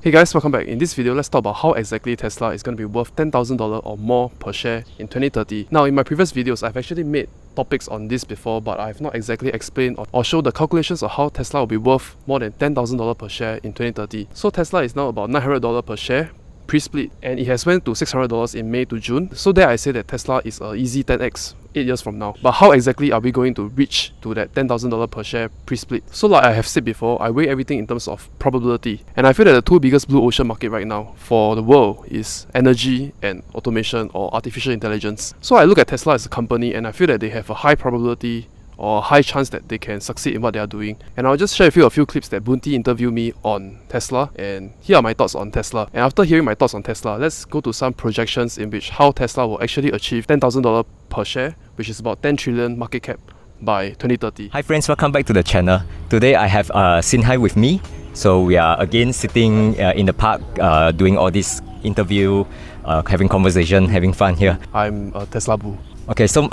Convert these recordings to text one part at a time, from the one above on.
Hey guys, welcome back. In this video, let's talk about how exactly Tesla is going to be worth $10,000 or more per share in 2030. Now, in my previous videos, I've actually made topics on this before, but I have not exactly explained or showed the calculations of how Tesla will be worth more than $10,000 per share in 2030. So Tesla is now about $900 per share pre-split, and it has went to $600 in May to June. So there I say that Tesla is a easy 10x 8 years from now. But how exactly are we going to reach to that $10,000 per share pre-split? So like I have said before, I weigh everything in terms of probability, and I feel that the two biggest blue ocean market right now for the world is energy and automation or artificial intelligence. So I look at Tesla as a company and I feel that they have a high probability or high chance that they can succeed in what they are doing. And I'll just share with you a few clips that Bunty interviewed me on Tesla, and here are my thoughts on Tesla. And after hearing my thoughts on Tesla, let's go to some projections in which how Tesla will actually achieve $10,000 per share, which is about 10 trillion market cap by 2030. Hi friends, welcome back to the channel. Today I have Sinhai with me. So we are again sitting in the park doing all this interview, having conversation, having fun here. I'm a Tesla bull. Okay, so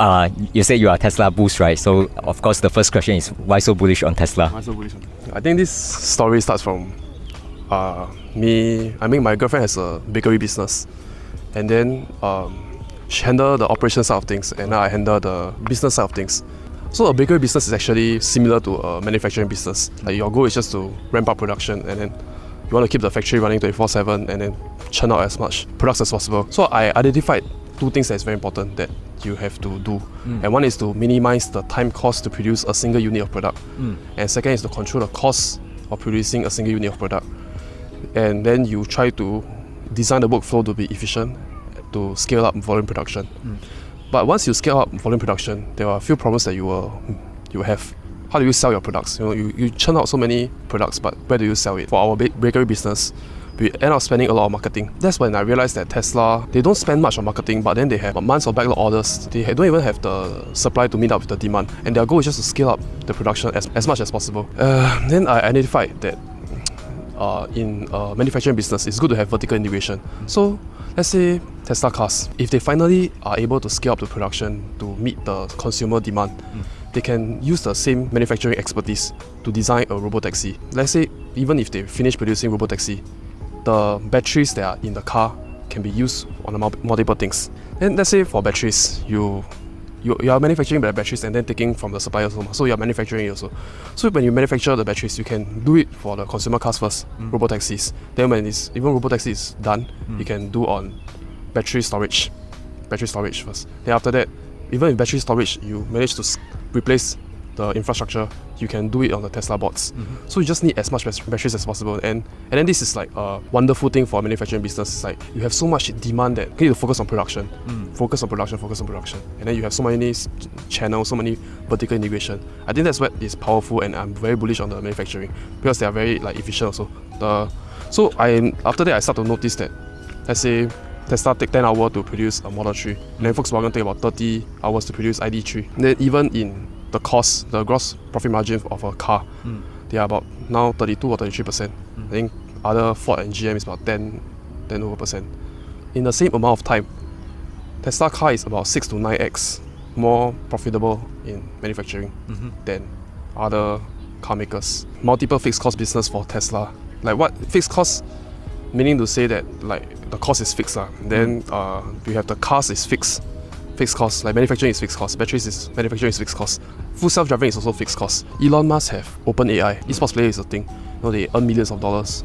you said you are Tesla bulls, right? So of course the first question is, why so bullish on Tesla? Why so bullish on Tesla? I think this story starts from me. I mean, my girlfriend has a bakery business, and then she handles the operation side of things, and now I handle the business side of things. So a bakery business is actually similar to a manufacturing business. Like your goal is just to ramp up production, and then you want to keep the factory running 24/7 and then churn out as much products as possible. So I identified two things that is very important that you have to do. And one is to minimize the time cost to produce a single unit of product. And second is to control the cost of producing a single unit of product. And then you try to design the workflow to be efficient to scale up volume production. But once you scale up volume production, there are a few problems that you will have. How do you sell your products? You churn out so many products, but where do you sell it? For our bakery business, we end up spending a lot on marketing. That's when I realized that Tesla, they don't spend much on marketing, but then they have months of backlog orders. They don't even have the supply to meet up with the demand, and their goal is just to scale up the production as much as possible. Then I identified that in manufacturing business, it's good to have vertical integration. So let's say Tesla cars, if they finally are able to scale up the production to meet the consumer demand, they can use the same manufacturing expertise to design a robotaxi. Let's say even if they finish producing robotaxi, the batteries that are in the car can be used on multiple things. And let's say for batteries, you are manufacturing the batteries and then taking from the suppliers also. So you are manufacturing it also. So when you manufacture the batteries, you can do it for the consumer cars first, robotaxis. Then when even robotaxi is done, you can do on battery storage first. Then after that, even with battery storage, you manage to replace the infrastructure, you can do it on the Tesla bots. So you just need as much batteries as possible, and then this is like a wonderful thing for a manufacturing business. It's like you have so much demand that you need to focus on production, focus on production, and then you have so many channels, so many vertical integration. I think that's what is powerful, and I'm very bullish on the manufacturing because they are very efficient also. So after that I start to notice that, let's say Tesla take 10 hours to produce a Model 3, and then Volkswagen take about 30 hours to produce ID3. And then even in the cost, the gross profit margin of a car, they are about now 32 or 33%. I think other Ford and GM is about 10 over percent. In the same amount of time, Tesla car is about 6 to 9x more profitable in manufacturing than other car makers. Multiple fixed cost business for Tesla. Like what fixed cost? Meaning to say that like the cost is fixed. Then you have the cars is fixed cost, like manufacturing is fixed cost, manufacturing is fixed cost. Full self-driving is also fixed cost. Elon Musk have OpenAI. Esports player is a thing. They earn millions of dollars.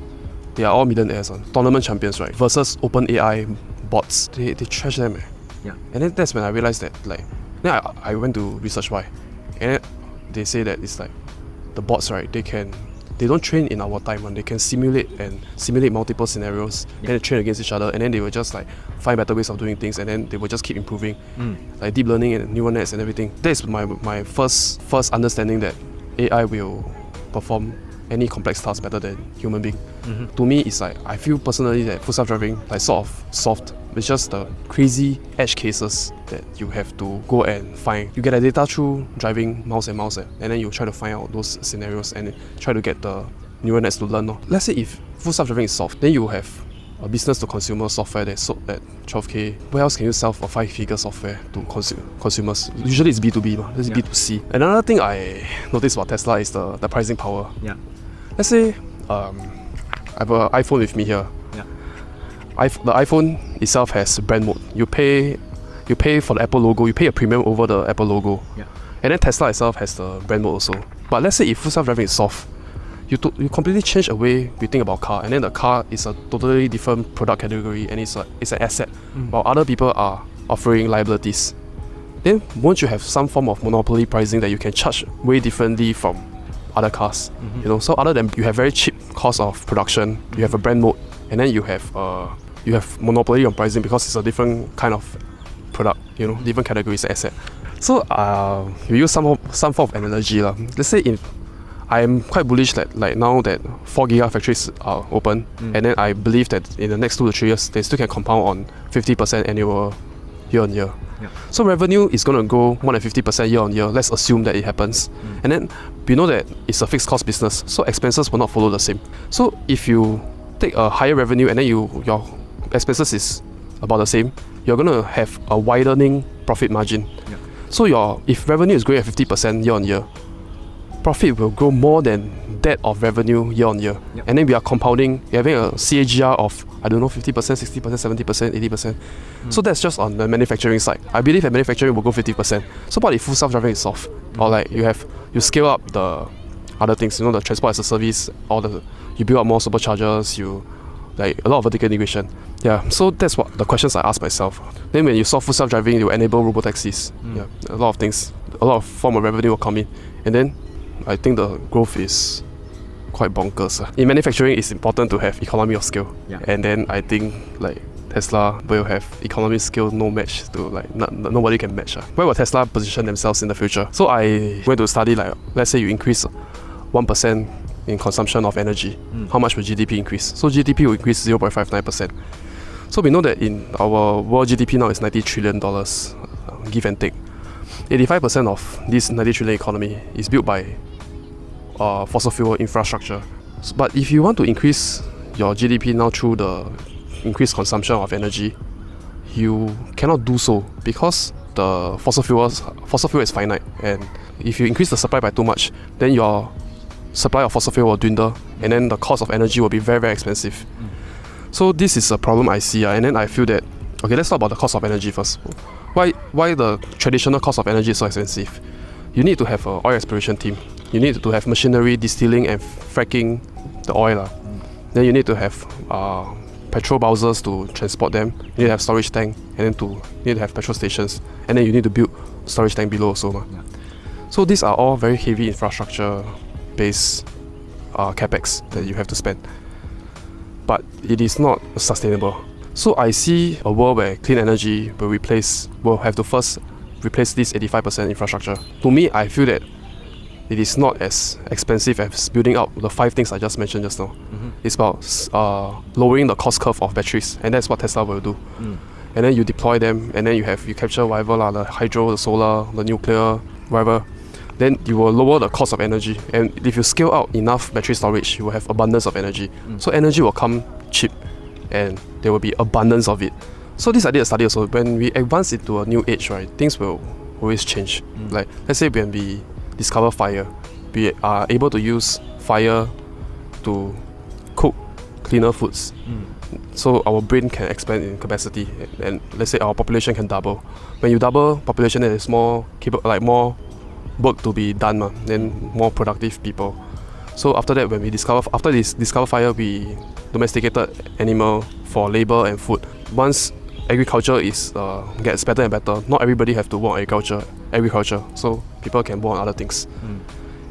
They are all millionaires, tournament champions, right? Versus OpenAI bots, they trash them. Yeah. And then that's when I realized that then I went to research why. And then they say that it's like the bots, right? They don't train in our time, and they can simulate multiple scenarios, and they train against each other, and then they will just find better ways of doing things, and then they will just keep improving, like deep learning and neural nets and everything. That's my first understanding that AI will perform any complex task better than human being. To me, it's like I feel personally that full self-driving sort of solved. It's just the crazy edge cases that you have to go and find. You get the data through driving mouse, and then you try to find out those scenarios and try to get the neural nets to learn. Let's say if full self-driving is solved, then you have a business to consumer software that's sold at 12K. Where else can you sell for 5-figure software to consumers? Usually it's B2B, this is B2C. Another thing I noticed about Tesla is the pricing power. Yeah. Let's say I have an iPhone with me here. Yeah. The iPhone itself has brand mode. You pay for the Apple logo. You pay a premium over the Apple logo. Yeah. And then Tesla itself has the brand mode also. But let's say if full self-driving is soft, you completely change the way we think about car, and then the car is a totally different product category, and it's an asset, while other people are offering liabilities. Then won't you have some form of monopoly pricing that you can charge way differently from other cars? So other than you have very cheap cost of production, you have a brand mode, and then you have monopoly on pricing because it's a different kind of product, different categories of asset. So we use some form of analogy lah. Let's say I am quite bullish that like now that 4 giga factories are open, and then I believe that in the next 2 to 3 years they still can compound on 50% annual year on year. Yeah. So revenue is going to grow more than 50% year on year. Let's assume that it happens. And then we know that it's a fixed cost business, so expenses will not follow the same. So if you take a higher revenue and then your expenses is about the same, you're going to have a widening profit margin. Yeah. So if revenue is growing at 50% year on year, profit will grow more than that of revenue year on year. Yep. And then we are compounding, we're having a CAGR of, 50%, 60%, 70%, 80%. So that's just on the manufacturing side. I believe that manufacturing will go 50%. So what if full self-driving is soft? Or like you scale up the other things, the transport as a service, you build up more superchargers, like a lot of vertical integration. Yeah, so that's what the questions I ask myself. Then when you solve full self-driving, you enable robotaxis. Yeah, a lot of things, a lot of form of revenue will come in. And then I think the growth is quite bonkers. In manufacturing, it's important to have economy of scale. Yeah. And then I think like Tesla will have economy of scale no match to nobody can match. Where will Tesla position themselves in the future? So I went to study like, let's say you increase 1% in consumption of energy. How much will GDP increase? So GDP will increase 0.59%. So we know that in our world GDP now is $90 trillion, give and take. 85% of this 90 trillion economy is built by fossil fuel infrastructure. But if you want to increase your GDP now through the increased consumption of energy, you cannot do so because the fossil fuel is finite, and if you increase the supply by too much, then your supply of fossil fuel will dwindle, and then the cost of energy will be very, very expensive. So this is a problem I see, and then I feel that, okay, let's talk about the cost of energy first. Why the traditional cost of energy is so expensive? You need to have an oil exploration team. You need to have machinery distilling and fracking the oil. Then you need to have petrol bowsers to transport them. You need to have storage tank, and then you need to have petrol stations, and then you need to build storage tank below also. Yeah. So these are all very heavy infrastructure-based capex that you have to spend. But it is not sustainable. So I see a world where clean energy will have to first replace this 85% infrastructure. To me, I feel that it is not as expensive as building up the 5 things I just mentioned just now. It's about lowering the cost curve of batteries, and that's what Tesla will do. And then you deploy them, and then you capture whatever the hydro, the solar, the nuclear, whatever. Then you will lower the cost of energy, and if you scale out enough battery storage, you will have abundance of energy. So energy will come cheap, and there will be abundance of it. So this I did a study also. When we advance into a new age, right, things will always change. Like let's say when we discover fire, we are able to use fire to cook cleaner foods. So our brain can expand in capacity, and let's say our population can double. When you double population, there is more more work to be done, then more productive people. So after that, when we discover fire, we domesticated animal for labor and food. Once agriculture gets better and better, not everybody have to work on agriculture, so people can work on other things.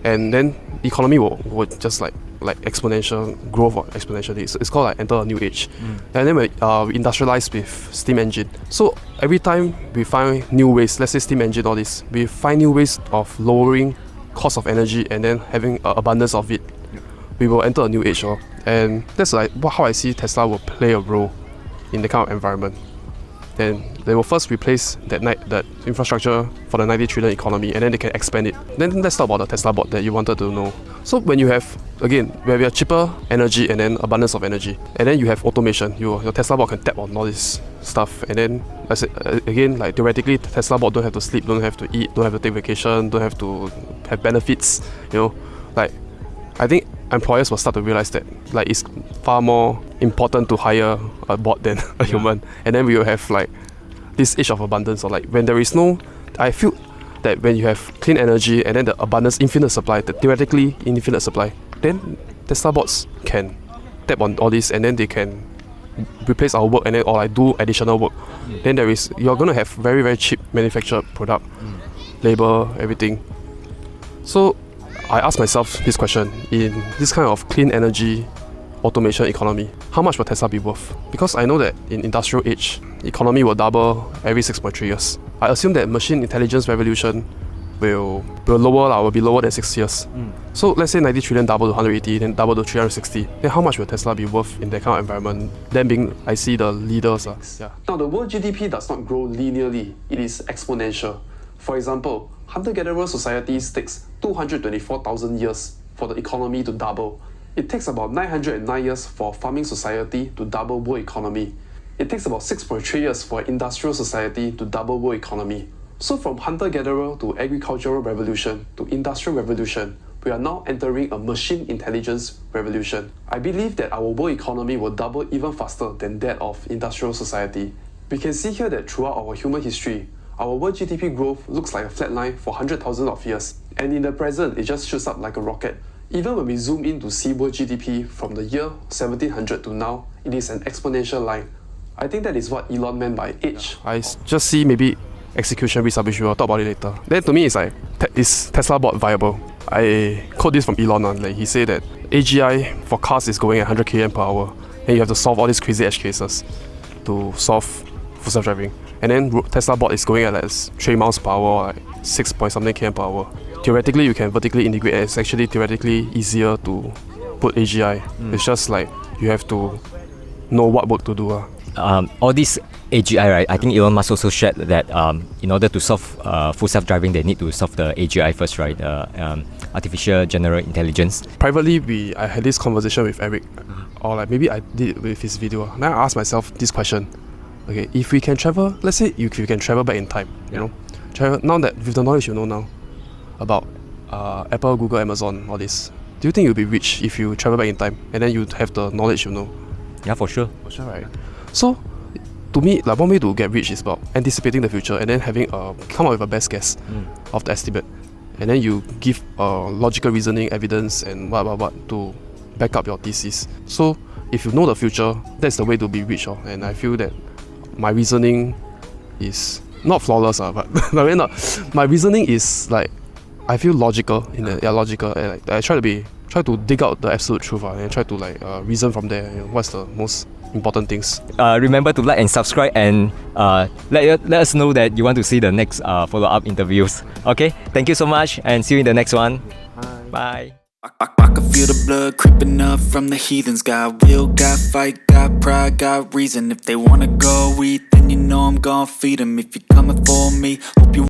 And then economy will just like exponential growth or exponentially. So it's called like enter a new age. And then we industrialize with steam engine. So every time we find new ways, let's say steam engine, all this, we find new ways of lowering cost of energy and then having abundance of it. We will enter a new age. And that's like how I see Tesla will play a role in the kind of environment. Then they will first replace that infrastructure for the 90 trillion economy, and then they can expand it. Then let's talk about the Tesla bot that you wanted to know. So when you have, again, where we have cheaper energy and then abundance of energy, and then you have automation, your Tesla bot can tap on all this stuff, and then again, like theoretically, the Tesla bot don't have to sleep, don't have to eat, don't have to take vacation, don't have to have benefits. Like I think employers will start to realize that like it's far more important to hire a bot than a human, and then we will have like this age of abundance, or like when there is no, I feel that when you have clean energy and then the abundance, infinite supply, the theoretically infinite supply, then Tesla bots can tap on all this and then they can replace our work and then or like do additional work. Then you're gonna have very very cheap manufactured product, labor, everything. So I ask myself this question: in this kind of clean energy automation economy, how much will Tesla be worth? Because I know that in industrial age, economy will double every 6.3 years. I assume that machine intelligence revolution will be lower than 6 years. So let's say 90 trillion double to 180, then double to 360. Then how much will Tesla be worth in that kind of environment? Then being, I see the leaders. Now the world GDP does not grow linearly, it is exponential. For example, hunter-gatherer societies takes 224,000 years for the economy to double. It takes about 909 years for farming society to double world economy. It takes about 6.3 years for industrial society to double world economy. So from hunter-gatherer to agricultural revolution to industrial revolution, we are now entering a machine intelligence revolution. I believe that our world economy will double even faster than that of industrial society. We can see here that throughout our human history, our world GDP growth looks like a flat line for 100,000 of years, and in the present, it just shoots up like a rocket. Even when we zoom in to see world GDP from the year 1700 to now, it is an exponential line. I think that is what Elon meant by age. I just see maybe execution risk rubbish. We'll talk about it later. Then to me, it's like, is Tesla bot viable? I quote this from Elon. Like he said that AGI for cars is going at 100 km per hour, and you have to solve all these crazy edge cases to solve full self-driving. And then Tesla bot is going at like 3 miles per hour, like 6 point something km per hour. Theoretically, you can vertically integrate, and it's actually theoretically easier to put AGI. It's just like you have to know what work to do. All this AGI, right? I think Elon Musk also shared that in order to solve full self-driving, they need to solve the AGI first, right? Artificial General Intelligence. Privately, I had this conversation with Eric, or like maybe I did it with his video. Now I asked myself this question: okay, if we can travel, let's say if you can travel back in time, you know, travel now that with the knowledge you know now about Apple, Google, Amazon, all this, do you think you'll be rich if you travel back in time and then you have the knowledge you know? Yeah, for sure. For sure, right? So, to me, like one way to get rich is about anticipating the future and then having come up with a best guess of the estimate, and then you give logical reasoning, evidence, and what to back up your thesis. So, if you know the future, that's the way to be rich. And I feel that my reasoning is not flawless, but my reasoning is like, I feel logical logical, and like, I try to dig out the absolute truth and try to like reason from there. You know, what's the most important things. Remember to like and subscribe, and let us know that you want to see the next follow-up interviews. Okay, thank you so much, and see you in the next one. Bye. I can feel the blood creeping up from the heathens. Got will, got fight, got pride, got reason. If they wanna go eat, then you know I'm gon' feed them. If you're coming for me, hope you